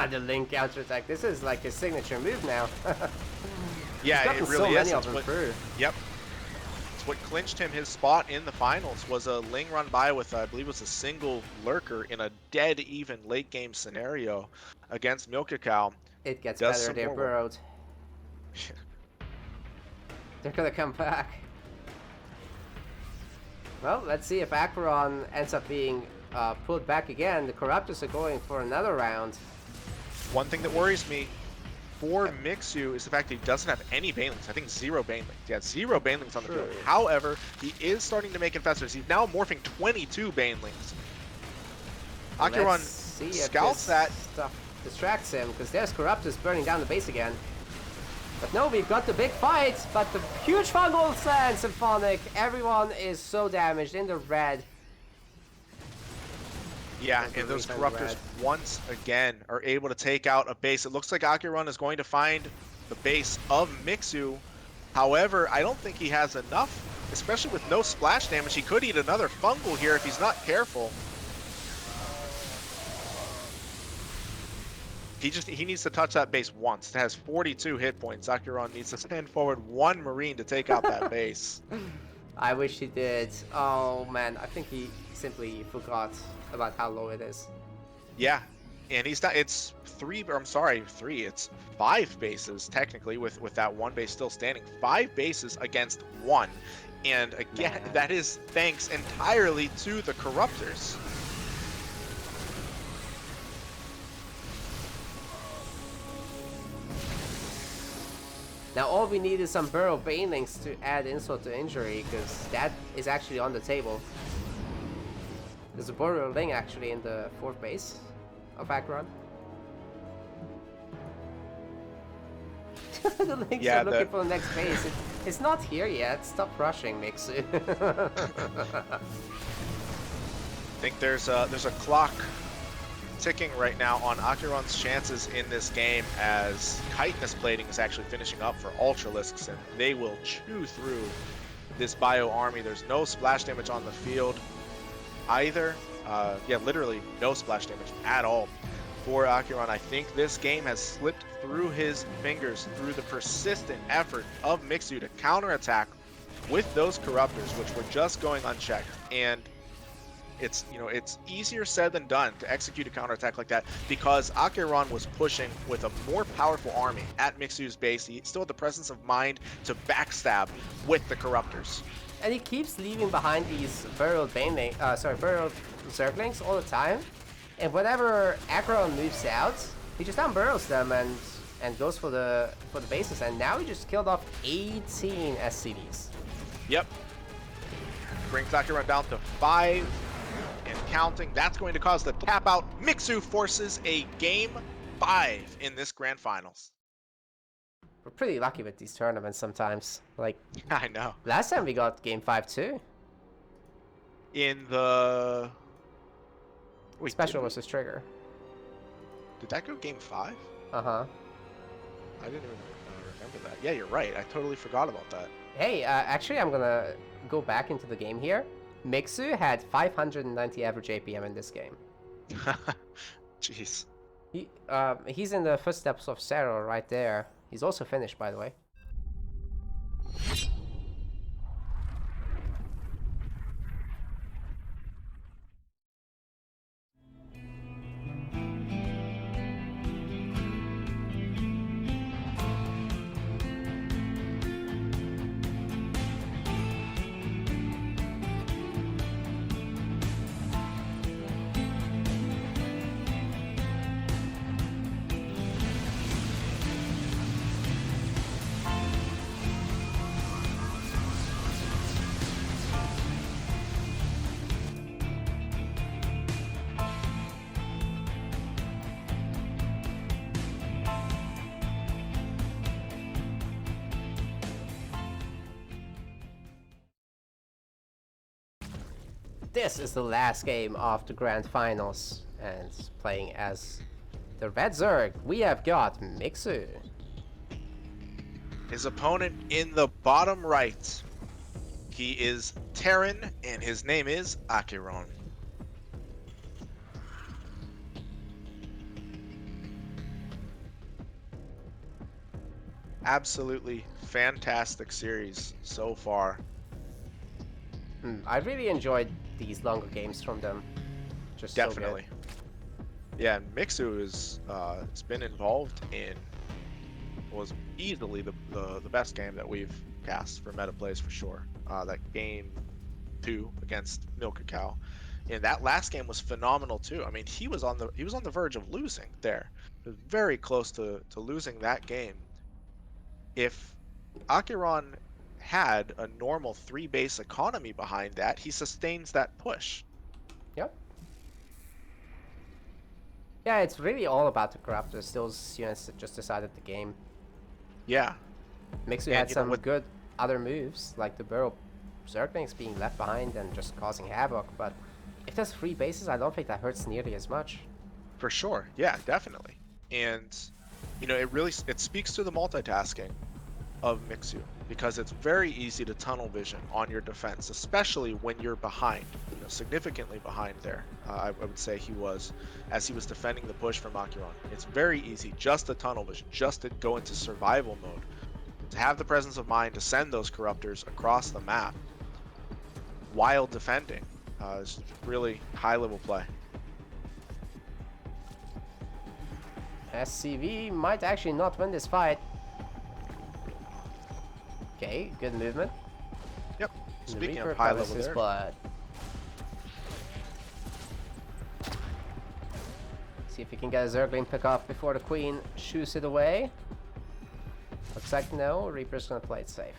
The link counterattack. This is like his signature move now. Yeah, it really is. Of them through. Yep. It's what clinched him his spot in the finals was a Ling run by with, I believe it was a single lurker in a dead even late game scenario against Milkacao. It gets better, they're burrowed. They're gonna come back. Well, let's see if AqueroN ends up being pulled back again. The Corruptors are going for another round. One thing that worries me, for Mixu is the fact that he doesn't have any banelings. I think 0 banelings. He has 0 banelings on the True. field. However, he is starting to make infestors. He's now morphing 22 banelings. AqueroN scouts that. Stuff distracts him, because there's Corruptors burning down the base again. But no, we've got the big fight, but the huge fungal sand, Symphonic. Everyone is so damaged in the red. Yeah, and those Corruptors once again are able to take out a base. It looks like AqueroN is going to find the base of Mixu. However, I don't think he has enough, especially with no splash damage. He could eat another fungal here if he's not careful. He needs to touch that base once. It has 42 hit points. AqueroN needs to send forward 1 Marine to take out that base. I wish he did. Oh man, I think he simply forgot about how low it is. Yeah, and he's not. It's 3. Or I'm sorry, 3. It's 5 bases technically, with that 1 base still standing. 5 bases against 1, and again, that is thanks entirely to the Corruptors. Now all we need is some Burrow Banelings to add insult to injury, because that is actually on the table. There's a Burrow Ling actually in the 4th base of AqueroN. The Lings are looking for the next base. It's not here yet. Stop rushing, Mixu. I think there's a clock ticking right now on AqueroN's chances in this game, as chitinous plating is actually finishing up for Ultralisks, and they will chew through this bio army. There's no splash damage on the field either. Yeah, literally no splash damage at all for AqueroN. I think this game has slipped through his fingers through the persistent effort of Mixu to counterattack with those Corruptors, which were just going unchecked. And it's, it's easier said than done to execute a counterattack like that, because AqueroN was pushing with a more powerful army at Mixu's base. He still had the presence of mind to backstab with the Corruptors. And he keeps leaving behind these burrowed burrowed Zerglings all the time. And whenever AqueroN moves out, he just down-burrows them and goes for the bases. And now he just killed off 18 SCVs. Yep. Brings AqueroN down to 5 and counting. That's going to cause the tap out. Mixu forces a game 5 in this grand finals. We're pretty lucky with these tournaments sometimes. Like, I know. Last time we got game 5 too. In the Special versus Trigger. Did that go game 5? Uh-huh. I didn't even remember that. Yeah, you're right. I totally forgot about that. Hey, actually, I'm gonna go back into the game here. Mixu had 590 average APM in this game. Jeez. He's in the footsteps of Zero right there. He's also finished, by the way. This is the last game of the grand finals, and playing as the Red Zerg, we have got Mixu. His opponent in the bottom right, he is Terran, and his name is AqueroN. Absolutely fantastic series so far. I really enjoyed these longer games from them. Just Definitely. So good. Yeah, Mixu is it's been involved in, was easily the best game that we've cast for meta plays for sure. That game 2 against Milk Cow, And that last game was phenomenal too. I mean, he was on the verge of losing there. He was very close to losing that game. If AqueroN had a normal 3-base economy behind that, he sustains that push. Yep. Yeah, it's really all about the corruptors. Those units that just decided the game. Yeah. Mixu And, had you know, some with- good other moves, like the Burrow Zerglings being left behind and just causing havoc, but if there's 3 bases, I don't think that hurts nearly as much. For sure. Yeah, definitely. And, you know, it speaks to the multitasking of Mixu, because it's very easy to tunnel vision on your defense, especially when you're behind, you know, significantly behind there. I would say he was, as he was defending the push from AqueroN. It's very easy just to tunnel vision, just to go into survival mode, to have the presence of mind to send those corruptors across the map while defending. It's really high level play. SCV might actually not win this fight. Okay, good movement. Yep. The Speaking Reaper of high covers level his there. blood. See if he can get a Zergling pick off before the Queen shoots it away. Looks like no, Reaper's gonna play it safe.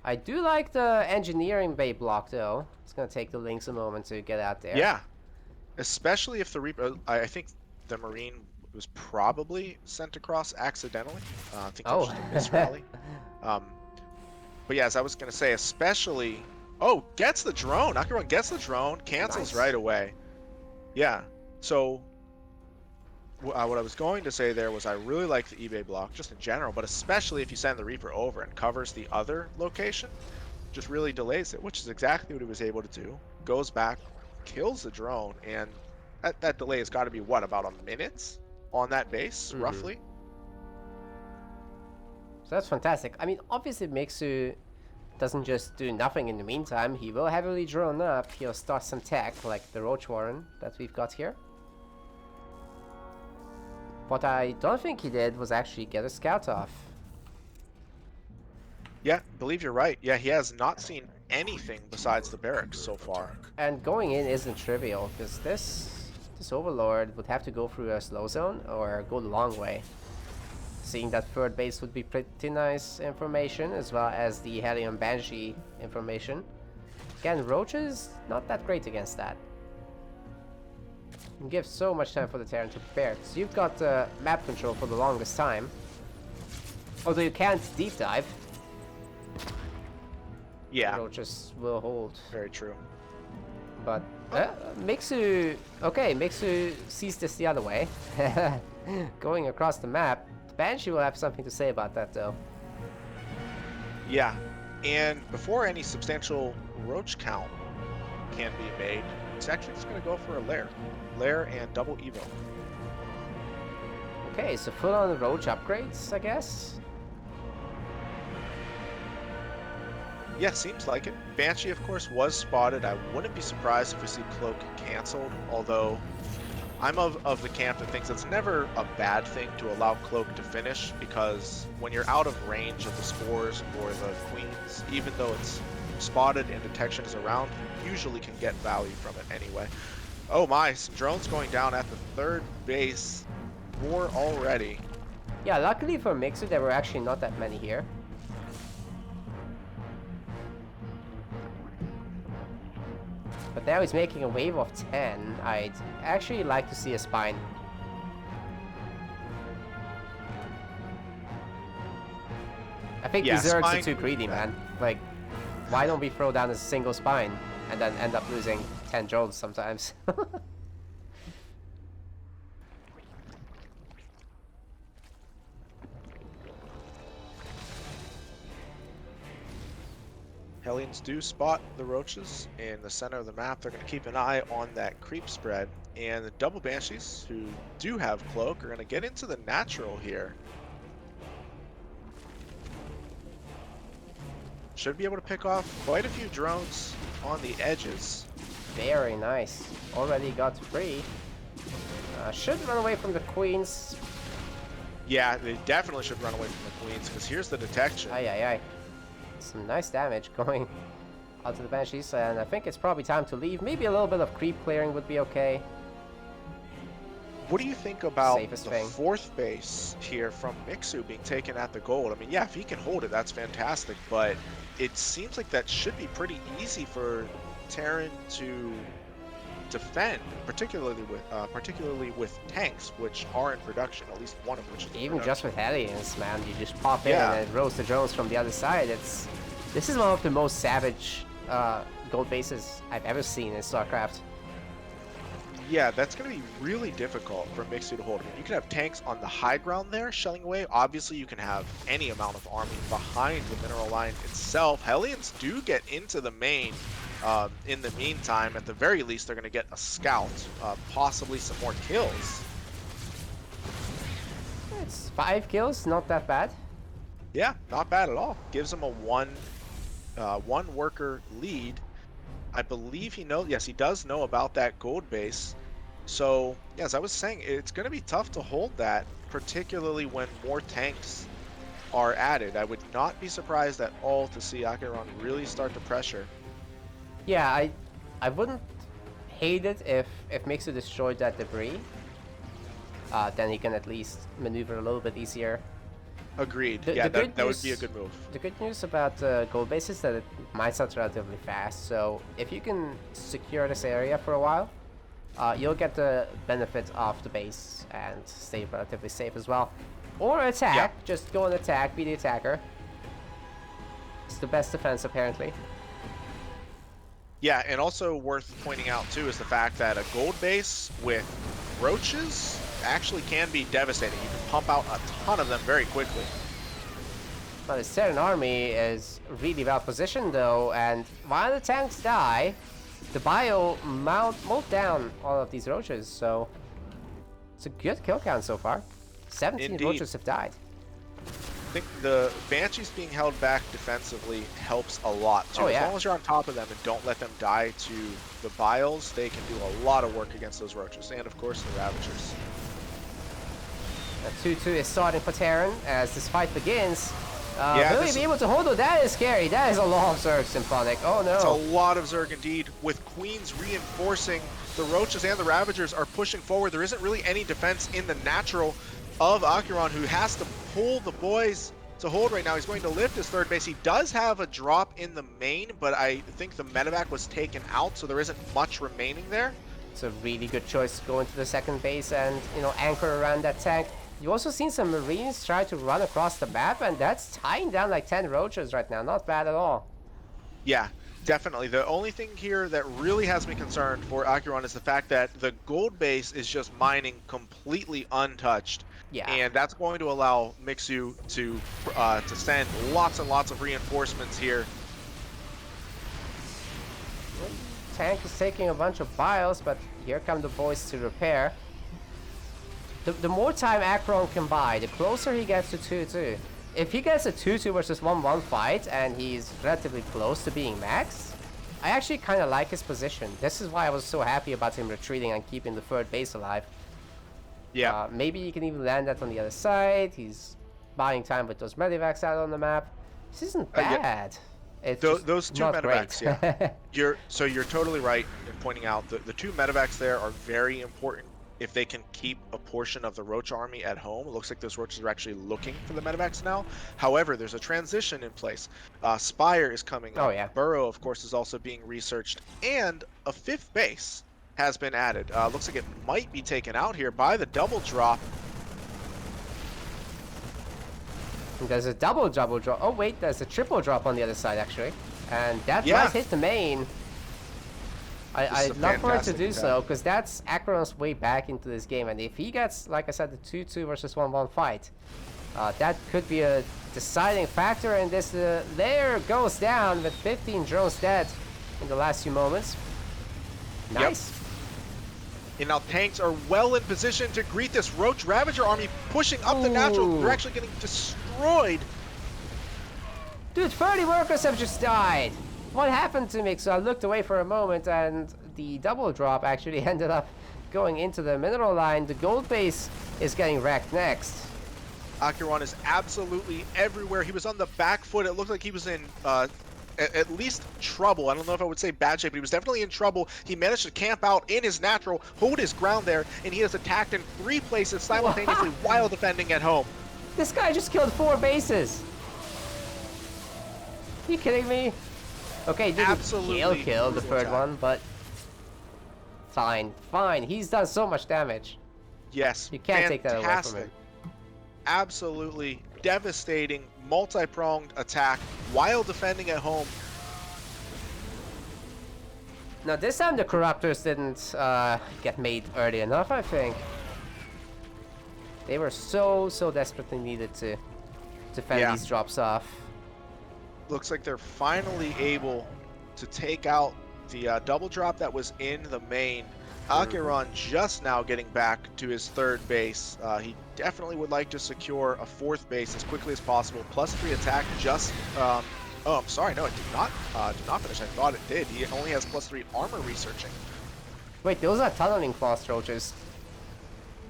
I do like the engineering bay block though. It's gonna take the Lynx a moment to get out there. Yeah. Especially if the Reaper, I think the Marine was probably sent across accidentally. I think it was just a misrally. But yeah, as I was going to say, especially... Oh, gets the drone. AqueroN gets the drone, cancels Nice. right away. Yeah, so what I was going to say there was I really like the eBay block, just in general, but especially if you send the Reaper over and covers the other location, just really delays it, which is exactly what he was able to do. Goes back, kills the drone, and that delay has got to be, what, about a minute on that base, roughly? So that's fantastic. I mean, obviously Mixu doesn't just do nothing in the meantime. He will heavily drone up. He'll start some tech, like the Roach Warren that we've got here. What I don't think he did was actually get a scout off. Yeah, believe you're right. Yeah, he has not seen anything besides the barracks so far. And going in isn't trivial, because this Overlord would have to go through a slow zone or go the long way. Seeing that third base would be pretty nice information, as well as the Helium Banshee information. Again, Roaches, not that great against that. You give so much time for the Terran to prepare. So you've got map control for the longest time. Although you can't deep dive. Yeah, Roaches will hold. very true. But Mixu, okay, Mixu sees this the other way. Going across the map. Banshee will have something to say about that though. Yeah, and before any substantial roach count can be made, it's actually just going to go for a lair and double evo. Okay, so full on roach upgrades, I guess. Yeah, seems like it. Banshee, of course, was spotted. I wouldn't be surprised if we see Cloak canceled, although I'm of the camp that thinks it's never a bad thing to allow Cloak to finish, because when you're out of range of the spores or the queens, even though it's spotted and detection is around, you usually can get value from it anyway. Oh my, some drones going down at the third base. 4 already. Yeah, luckily for Mixu, there were actually not that many here. But now he's making a wave of 10. I'd actually like to see a spine. I think Yeah, Berserks are spine too would be greedy, bad. man. Like, why don't we throw down a single spine and then end up losing 10 drones sometimes? Hellions do spot the roaches in the center of the map. They're going to keep an eye on that creep spread. And the double banshees, who do have cloak, are going to get into the natural here. Should be able to pick off quite a few drones on the edges. Very nice. Already got 3. Should run away from the queens. Yeah, they definitely should run away from the queens, because here's the detection. Aye, aye, aye. Some nice damage going onto the Banshees, and I think it's probably time to leave. Maybe a little bit of creep clearing would be okay. What do you think about Safest the thing. 4th base here from Mixu being taken at the gold? I mean, yeah, if he can hold it, that's fantastic, but it seems like that should be pretty easy for Terran to defend, particularly with tanks, which are in production, at least one of which is in Even just production. with aliens, man, you just pop in Yeah. and it roast the drones from the other side. This is one of the most savage gold bases I've ever seen in StarCraft. Yeah, that's going to be really difficult for Mixu to hold. I mean, you can have tanks on the high ground there, shelling away. Obviously, you can have any amount of army behind the mineral line itself. Hellions do get into the main. In the meantime, at the very least, they're going to get a scout, possibly some more kills. It's 5 kills, not that bad. Yeah, not bad at all. Gives him a one worker lead. I believe he knows. Yes, he does know about that gold base. So, yeah, as I was saying, it's going to be tough to hold that, particularly when more tanks are added. I would not be surprised at all to see AqueroN really start to pressure. Yeah, I wouldn't hate it if Mixu destroyed that debris. Then he can at least maneuver a little bit easier. Agreed. The Yeah, good that would news- be a good move. The good news about gold base is that it mines out relatively fast, so if you can secure this area for a while, you'll get the benefit of the base and stay relatively safe as well. Or attack, Yeah. just go and attack, be the attacker. It's the best defense apparently. Yeah, and also worth pointing out too is the fact that a gold base with roaches actually can be devastating. You can pump out a ton of them very quickly. But the Terran army is really well positioned though, and while the tanks die, the bio mow down all of these roaches, so it's a good kill count so far. 17 Indeed. roaches have died. I think the Banshees being held back defensively helps a lot too. Oh, As yeah. long as you're on top of them and don't let them die to the biles, they can do a lot of work against those roaches, and of course the Ravagers. A 2-2 is starting for Terran as this fight begins. Yeah, Will he this be is- able to hold it? That is scary. That is a lot of Zerg Symphonic. Oh It's a no. lot of Zerg indeed, with Queens reinforcing. The Roaches and the Ravagers are pushing forward. There isn't really any defense in the natural of AqueroN, who has to pull the boys to hold right now. He's going to lift his 3rd base. He does have a drop in the main, but I think the medevac was taken out, so there isn't much remaining there. It's a really good choice to go into the 2nd base and, you know, anchor around that tank. You've also seen some Marines try to run across the map, and that's tying down like 10 roaches right now. Not bad at all. Yeah, definitely. The only thing here that really has me concerned for AqueroN is the fact that the gold base is just mining completely untouched. Yeah. And that's going to allow Mixu to send lots and lots of reinforcements here. Tank is taking a bunch of biles, but here come the boys to repair. The more time AqueroN can buy, the closer he gets to 2-2. If he gets a 2-2 versus 1-1 fight and he's relatively close to being max, I actually kind of like his position. This is why I was so happy about him retreating and keeping the 3rd base alive. Yeah, Maybe he can even land that on the other side. He's buying time with those medevacs out on the map. This isn't yeah. bad. It's those just two not medevacs, great. yeah. You're totally right in pointing out the 2 medevacs there are very important. If they can keep a portion of the Roach army at home, it looks like those Roaches are actually looking for the medevacs now. However, there's a transition in place. Spire is coming up. Oh, yeah. Burrow, of course, is also being researched. And a 5th base has been added. Looks like it might be taken out here by the double drop. There's a double drop. Oh wait, there's a triple drop on the other side actually, and that Yeah. might hit the main. I'd love for it to fantastic do attack. so, because that's AqueroN's way back into this game, and if he gets, like I said, the 2-2 versus 1-1 fight, that could be a deciding factor in this. Layer goes down with 15 drones dead in the last few moments. Nice. And now tanks are well in position to greet this Roach Ravager army pushing up the natural. Ooh. They're actually getting destroyed. Dude, 30 workers have just died. What happened to me? So I looked away for a moment, and the double drop actually ended up going into the mineral line. The gold base is getting wrecked next. AqueroN is absolutely everywhere. He was on the back foot. It looked like he was in at least trouble. I don't know if I would say bad shape, but he was definitely in trouble. He managed to camp out in his natural, hold his ground there, and he has attacked in 3 places simultaneously while defending at home. This guy just killed 4 bases. Are you kidding me? Okay, he didn't Absolutely kill the third attack. one, but fine, fine. He's done so much damage. Yes, You can't take that away from him. Absolutely devastating, multi-pronged attack while defending at home. Now this time the Corruptors didn't get made early enough, I think. They were so desperately needed to fend these drops off. Looks like they're finally able to take out the double drop that was in the main. AqueroN just now getting back to his 3rd base. He definitely would like to secure a 4th base as quickly as possible. +3 attack just... oh, I'm sorry. No, it did not finish. I thought it did. He only has +3 armor researching. Wait, those are tunneling frost roaches.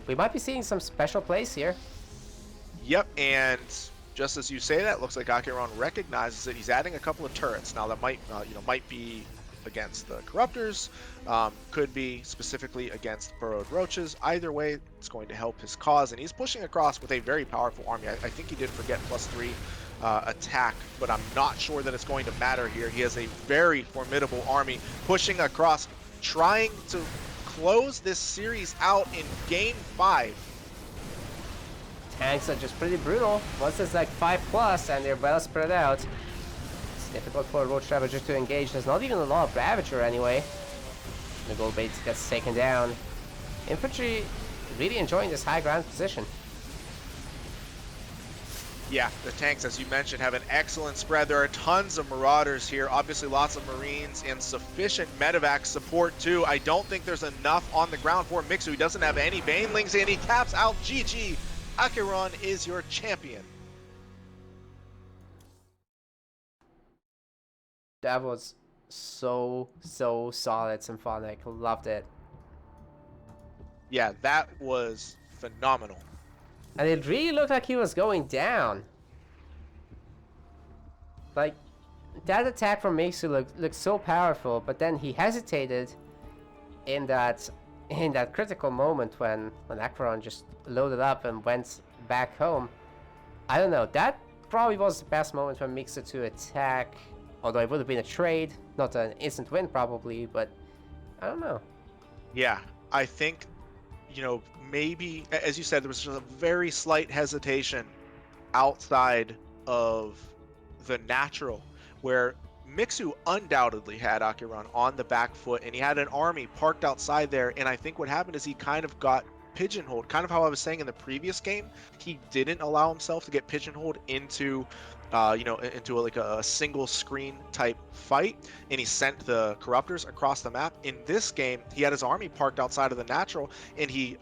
We might be seeing some special plays here. Yep, and just as you say that, looks like AqueroN recognizes it. He's adding a couple of turrets. Now that might be against the Corruptors, could be specifically against burrowed roaches. Either way, it's going to help his cause, and he's pushing across with a very powerful army. I think he did forget +3 attack, but I'm not sure that it's going to matter here. He has a very formidable army pushing across, trying to close this series out in Game 5. Tanks are just pretty brutal. Once it's like 5+ and they're well spread out, it's difficult for a Roach Ravager to engage. There's not even a lot of Ravager anyway. The gold bait gets taken down. Infantry really enjoying this high ground position. Yeah, the tanks, as you mentioned, have an excellent spread. There are tons of Marauders here, obviously lots of Marines, and sufficient medevac support too. I don't think there's enough on the ground for Mixu. He doesn't have any Banelings, and he taps out GG. AqueroN is your champion. That was so solid, Symphonic. Loved it. Yeah, that was phenomenal. And it really looked like he was going down. Like, that attack from Mixu looked so powerful, but then he hesitated in that critical moment when AqueroN just loaded up and went back home. I don't know, that probably was the best moment for Mixu to attack, although it would have been a trade, not an instant win probably, but I don't know. Yeah, I think, you know, maybe, as you said, there was just a very slight hesitation outside of the natural, where Mixu undoubtedly had AqueroN on the back foot, and he had an army parked outside there, and I think what happened is he kind of got pigeonholed, kind of how I was saying in the previous game. He didn't allow himself to get pigeonholed into a single screen type fight, and he sent the Corruptors across the map. In this game, he had his army parked outside of the natural, and he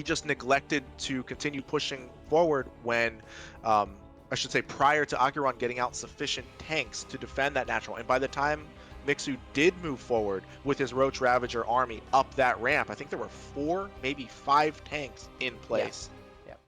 just neglected to continue pushing forward when I should say prior to AqueroN getting out sufficient tanks to defend that natural. And by the time Mixu did move forward with his Roach Ravager army up that ramp, I think there were 4, maybe 5 tanks in place.